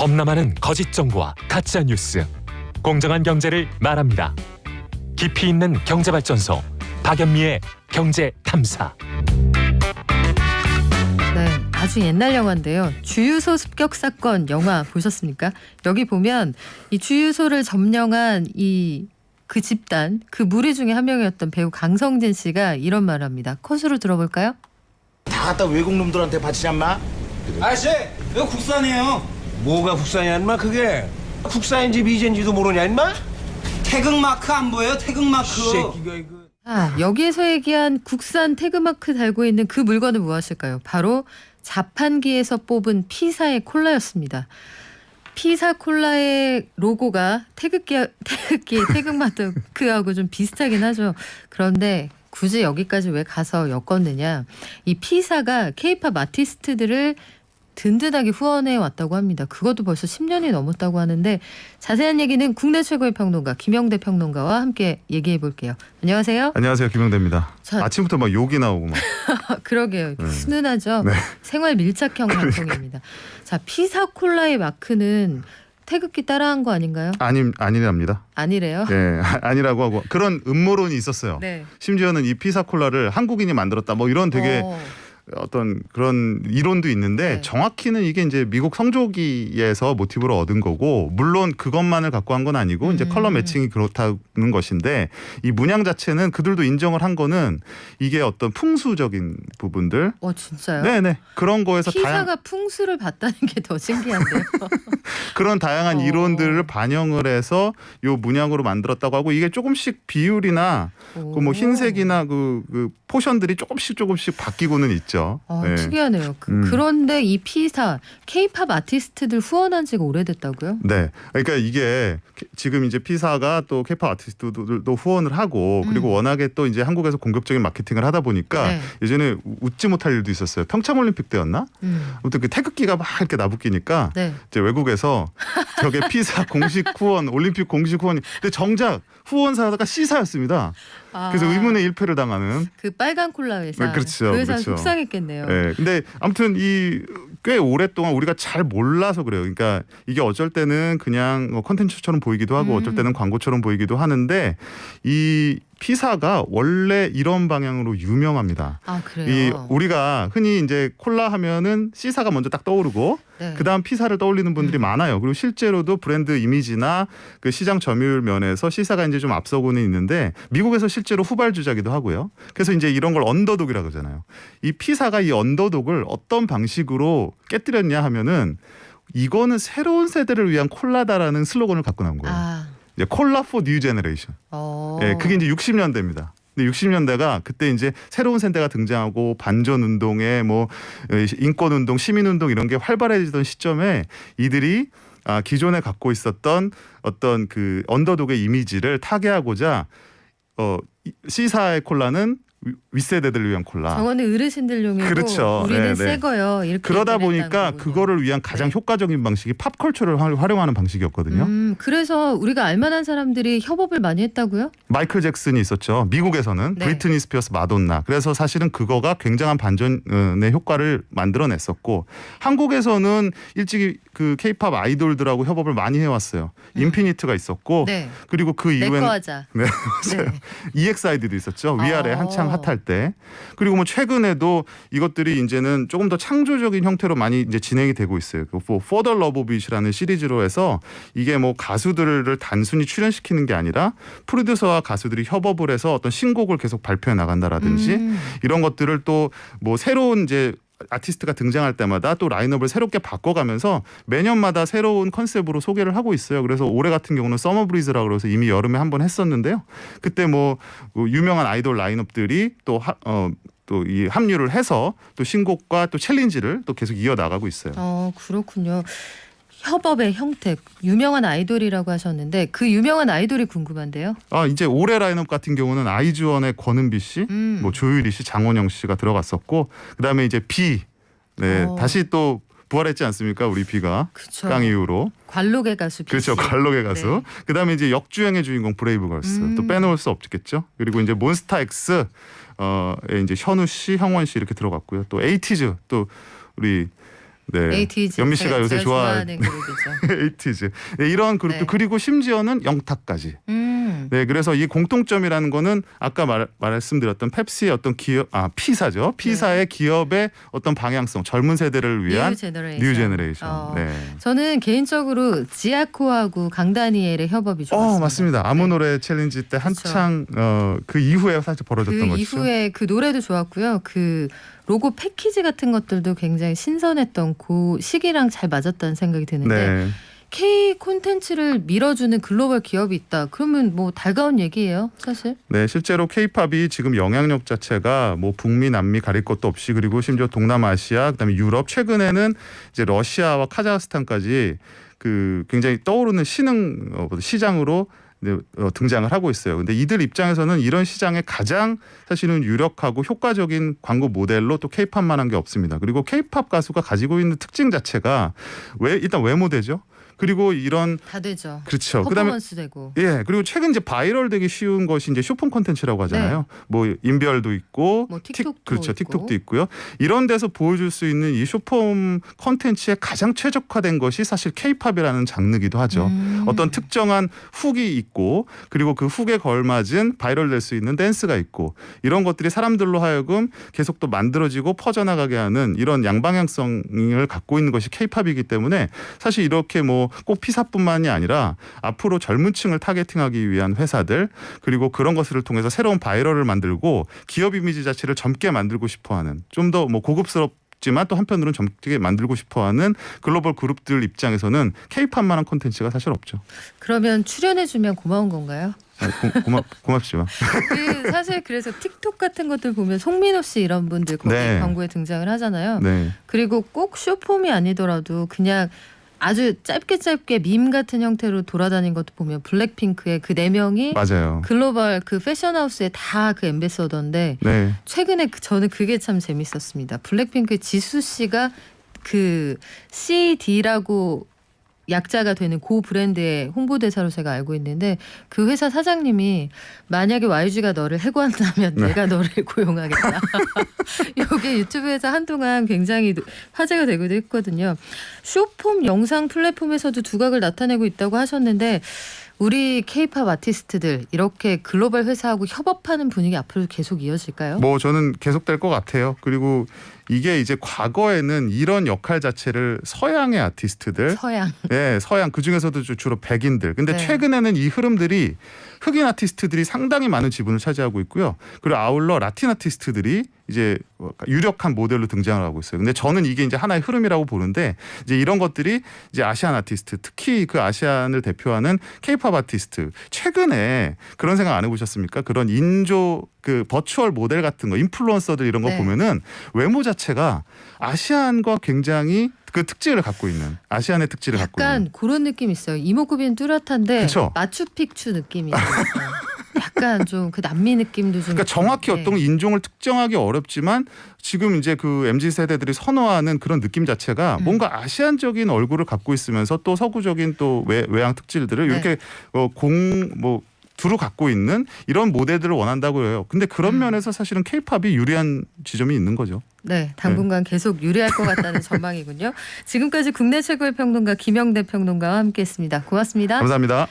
범람하는 거짓 정보와 가짜 뉴스, 공정한 경제를 말합니다. 깊이 있는 경제발전소 박연미의 경제탐사. 네, 아주 옛날 영화인데요. 주유소 습격 사건 영화 보셨습니까? 여기 보면 이 주유소를 점령한 그 집단, 그 무리 중에 한 명이었던 배우 강성진 씨가 이런 말을 합니다. 컷으로 들어볼까요? 다 갖다 외국 놈들한테 바치냐 인마? 아저씨, 이거 국산이에요. 뭐가 국산이야 인마 그게? 국산인지 미제인지도 모르냐 인마? 태극마크 안 보여요? 태극마크. 새끼가 이거. 여기에서 얘기한 국산 태그마크 달고 있는 그 물건은 무엇일까요? 바로 자판기에서 뽑은 피사의 콜라였습니다. 피사 콜라의 로고가 태극기의 태극마크하고 좀 비슷하긴 하죠. 그런데 굳이 여기까지 왜 가서 엮었느냐. 이 피사가 케이팝 아티스트들을 든든하게 후원해 왔다고 합니다. 그것도 벌써 10년이 넘었다고 하는데 자세한 얘기는 국내 최고의 평론가 김영대 평론가와 함께 얘기해 볼게요. 안녕하세요. 안녕하세요. 김영대입니다. 자, 아침부터 막 욕이 나오고 막. 그러게요. 훈훈하죠. 네. 생활 밀착형 방송입니다. 자, 피사 콜라의 마크는 태극기 따라한 거 아닌가요? 아니랍니다. 아니래요? 네, 아니라고 하고 그런 음모론이 있었어요. 네. 심지어는 이 피사 콜라를 한국인이 만들었다. 뭐 이런 되게 어떤 그런 이론도 있는데 네. 정확히는 이게 이제 미국 성조기에서 모티브로 얻은 거고 물론 그것만을 갖고 한 건 아니고 이제 컬러 매칭이 그렇다는 것인데 이 문양 자체는 그들도 인정을 한 거는 이게 어떤 풍수적인 부분들. 진짜요? 네네 그런 거에서 피사가 풍수를 봤다는 게 더 신기한데요. 그런 다양한 이론들을 반영을 해서 요 문양으로 만들었다고 하고 이게 조금씩 비율이나 그 뭐 흰색이나 그 포션들이 조금씩 바뀌고는 있죠. 네. 특이하네요. 그런데 이 피사 케이팝 아티스트들 후원한 지가 오래됐다고요? 네, 그러니까 이게 지금 이제 피사가 또 케이팝 아티스트들도 후원을 하고 그리고 워낙에 또 이제 한국에서 공격적인 마케팅을 하다 보니까 네. 예전에 웃지 못할 일도 있었어요. 평창올림픽 때였나? 아무튼 그 태극기가 막 이렇게 나부끼니까 네. 이제 외국에서 저게 피사 공식 후원, 올림픽 공식 후원. 근데 정작 후원사가 C사였습니다. 그래서 의문의 일패를 당하는. 그 빨간 콜라 회사. 네, 그렇죠. 그 회사 그렇죠. 속상했겠네요. 네, 근데 아무튼 꽤 오랫동안 우리가 잘 몰라서 그래요. 그러니까 이게 어쩔 때는 그냥 콘텐츠처럼 보이기도 하고 어쩔 때는 광고처럼 보이기도 하는데 이 피사가 원래 이런 방향으로 유명합니다. 그래요? 우리가 흔히 이제 콜라 하면은 C사가 먼저 딱 떠오르고 네. 그다음 P사를 떠올리는 분들이 많아요. 그리고 실제로도 브랜드 이미지나 그 시장 점유율 면에서 C사가 이제 좀 앞서고는 있는데 미국에서 실제로 후발주자기도 하고요. 그래서 이제 이런 걸 언더독이라고 하잖아요. 이 P사가 이 언더독을 어떤 방식으로 깨뜨렸냐 하면은 이거는 새로운 세대를 위한 콜라다라는 슬로건을 갖고 나온 거예요. 이제 콜라 포 뉴 제너레이션. 예, 그게 이제 60년대입니다. 근데 60년대가 그때 이제 새로운 세대가 등장하고 반전 운동에 뭐 인권 운동, 시민 운동 이런 게 활발해지던 시점에 이들이 기존에 갖고 있었던 어떤 그 언더독의 이미지를 타개하고자 C사의 콜라는 윗세대들을 위한 콜라. 저거는 어르신들용이고 그렇죠. 우리는 새 거요. 이렇게 그러다 얘기를 보니까 했다는 거군요. 그거를 위한 가장 효과적인 방식이 팝컬처를 활용하는 방식이었거든요. 그래서 우리가 알만한 사람들이 협업을 많이 했다고요? 마이클 잭슨이 있었죠. 미국에서는 네. 브리트니 스피어스, 마돈나. 그래서 사실은 그거가 굉장한 반전의 효과를 만들어냈었고 한국에서는 일찍이 그 케이팝 아이돌들하고 협업을 많이 해왔어요. 인피니트가 있었고 네. 그리고 그 내거 이후에는 하자. 네, 맞아요. 네. EXID도 있었죠. 위아래 한창 핫할 때. 그리고 뭐 최근에도 이것들이 이제는 조금 더 창조적인 형태로 많이 이제 진행이 되고 있어요. 그 For the Love of It이라는 시리즈로 해서 이게 뭐 가수들을 단순히 출연시키는 게 아니라 프로듀서와 가수들이 협업을 해서 어떤 신곡을 계속 발표해 나간다라든지 이런 것들을 또 뭐 새로운 이제 아티스트가 등장할 때마다 또 라인업을 새롭게 바꿔가면서 매년마다 새로운 컨셉으로 소개를 하고 있어요. 그래서 올해 같은 경우는 서머 브리즈라고 그래서 이미 여름에 한번 했었는데요. 그때 뭐 유명한 아이돌 라인업들이 또 이 합류를 해서 또 신곡과 또 챌린지를 또 계속 이어나가고 있어요. 그렇군요. 협업의 형태, 유명한 아이돌이라고 하셨는데 그 유명한 아이돌이 궁금한데요. 이제 올해 라인업 같은 경우는 아이즈원의 권은비 씨, 뭐 조유리 씨, 장원영 씨가 들어갔었고 그다음에 이제 비, 네 다시 또 부활했지 않습니까? 우리 비가 그쵸. 깡 이후로. 관록의 가수 비 그렇죠. 씨. 관록의 가수. 네. 그다음에 이제 역주행의 주인공 브레이브걸스 또 빼놓을 수 없겠죠. 그리고 이제 몬스타엑스 이제 현우 씨, 형원 씨 이렇게 들어갔고요. 또 에이티즈 또 우리 네. 에이티즈. 연미 씨가 요새 제가 좋아하는 그룹이죠. 에이티즈. 네, 이런 그룹도 네. 그리고 심지어는 영탁까지. 네, 그래서 이 공통점이라는 거는 아까 말씀드렸던 펩시의 어떤 기업, 피사죠. 피사의 기업의 어떤 방향성, 젊은 세대를 위한 뉴 제너레이션. 네. 저는 개인적으로 지아코하고 강다니엘의 협업이 좋았습니다. 맞습니다. 아무 네. 노래 챌린지 때 한창 그 이후에 사실 벌어졌던 그 것이죠. 이후에 그 노래도 좋았고요. 그 로고 패키지 같은 것들도 굉장히 신선했던 그 시기랑 잘 맞았다는 생각이 드는데 네. K 콘텐츠를 밀어주는 글로벌 기업이 있다. 그러면 뭐 달가운 얘기예요, 사실. 네, 실제로 K-팝이 지금 영향력 자체가 뭐 북미, 남미 가릴 것도 없이 그리고 심지어 동남아시아, 그다음에 유럽, 최근에는 이제 러시아와 카자흐스탄까지 그 굉장히 떠오르는 신흥 시장으로 등장을 하고 있어요. 근데 이들 입장에서는 이런 시장에 가장 사실은 유력하고 효과적인 광고 모델로 또 K-팝만한 게 없습니다. 그리고 K-팝 가수가 가지고 있는 특징 자체가 일단 외모대죠. 그리고 이런 다 되죠. 그렇죠. 퍼포먼스 되고. 예, 그리고 최근 이제 바이럴 되기 쉬운 것이 이제 쇼폼 콘텐츠라고 하잖아요. 뭐 인별도 있고, 뭐 틱톡도 그렇죠, 있고. 틱톡도 있고요. 이런 데서 보여줄 수 있는 이 쇼폼 콘텐츠에 가장 최적화된 것이 사실 K-팝이라는 장르기도 하죠. 어떤 특정한 훅이 있고, 그리고 그 훅에 걸맞은 바이럴 될 수 있는 댄스가 있고, 이런 것들이 사람들로 하여금 계속 또 만들어지고 퍼져나가게 하는 이런 양방향성을 갖고 있는 것이 K-팝이기 때문에 사실 이렇게 뭐 꼭 피사뿐만이 아니라 앞으로 젊은 층을 타겟팅하기 위한 회사들 그리고 그런 것들을 통해서 새로운 바이럴을 만들고 기업 이미지 자체를 젊게 만들고 싶어하는 좀 더 뭐 고급스럽지만 또 한편으로는 젊게 만들고 싶어하는 글로벌 그룹들 입장에서는 K-팝만한 콘텐츠가 사실 없죠. 그러면 출연해주면 고마운 건가요? 고맙지만. 그 사실 그래서 틱톡 같은 것들 보면 송민호 씨 이런 분들 거기 네. 광고에 등장을 하잖아요. 네. 그리고 꼭 쇼폼이 아니더라도 그냥 아주 짧게 밈 같은 형태로 돌아다닌 것도 보면 블랙핑크의 그 4명이 맞아요. 글로벌 그 패션하우스에 다 그 앰베서더인데 네. 최근에 저는 그게 참 재밌었습니다. 블랙핑크의 지수 씨가 그 CD라고 약자가 되는 고 브랜드의 홍보대사로 제가 알고 있는데 그 회사 사장님이 만약에 YG가 너를 해고한다면 내가 너를 고용하겠다. 이게 유튜브에서 한동안 굉장히 화제가 되기도 했거든요. 쇼폼 영상 플랫폼에서도 두각을 나타내고 있다고 하셨는데 우리 K-팝 아티스트들 이렇게 글로벌 회사하고 협업하는 분위기 앞으로 계속 이어질까요? 뭐 저는 계속될 것 같아요. 그리고 이게 이제 과거에는 이런 역할 자체를 서양의 아티스트들, 네, 서양 그 중에서도 주로 백인들. 근데 네. 최근에는 이 흐름들이 흑인 아티스트들이 상당히 많은 지분을 차지하고 있고요. 그리고 아울러 라틴 아티스트들이 이제 유력한 모델로 등장을 하고 있어요. 근데 저는 이게 이제 하나의 흐름이라고 보는데 이제 이런 것들이 이제 아시안 아티스트, 특히 그 아시안을 대표하는 K-팝 아티스트 최근에 그런 생각 안 해보셨습니까? 그런 인조 그 버추얼 모델 같은 거, 인플루언서들 이런 거 네. 보면은 외모 자체가 아시안과 굉장히 그 특질을 갖고 있는 아시안의 특질을 갖고 있는. 약간 그런 느낌 있어요. 이목구비는 뚜렷한데 그쵸? 마추픽추 느낌이 있어요. 약간 좀 그 남미 느낌도 좀. 그러니까 정확히 있는데. 어떤 인종을 특정하기 어렵지만 지금 이제 그 MZ 세대들이 선호하는 그런 느낌 자체가 뭔가 아시안적인 얼굴을 갖고 있으면서 또 서구적인 또 외양 특질들을 네. 이렇게 두루 갖고 있는 이런 모델들을 원한다고 해요. 근데 그런 면에서 사실은 K-팝이 유리한 지점이 있는 거죠. 네, 당분간 계속 유리할 것 같다는 전망이군요. 지금까지 국내 최고의 평론가 김영대 평론가와 함께했습니다. 고맙습니다. 감사합니다.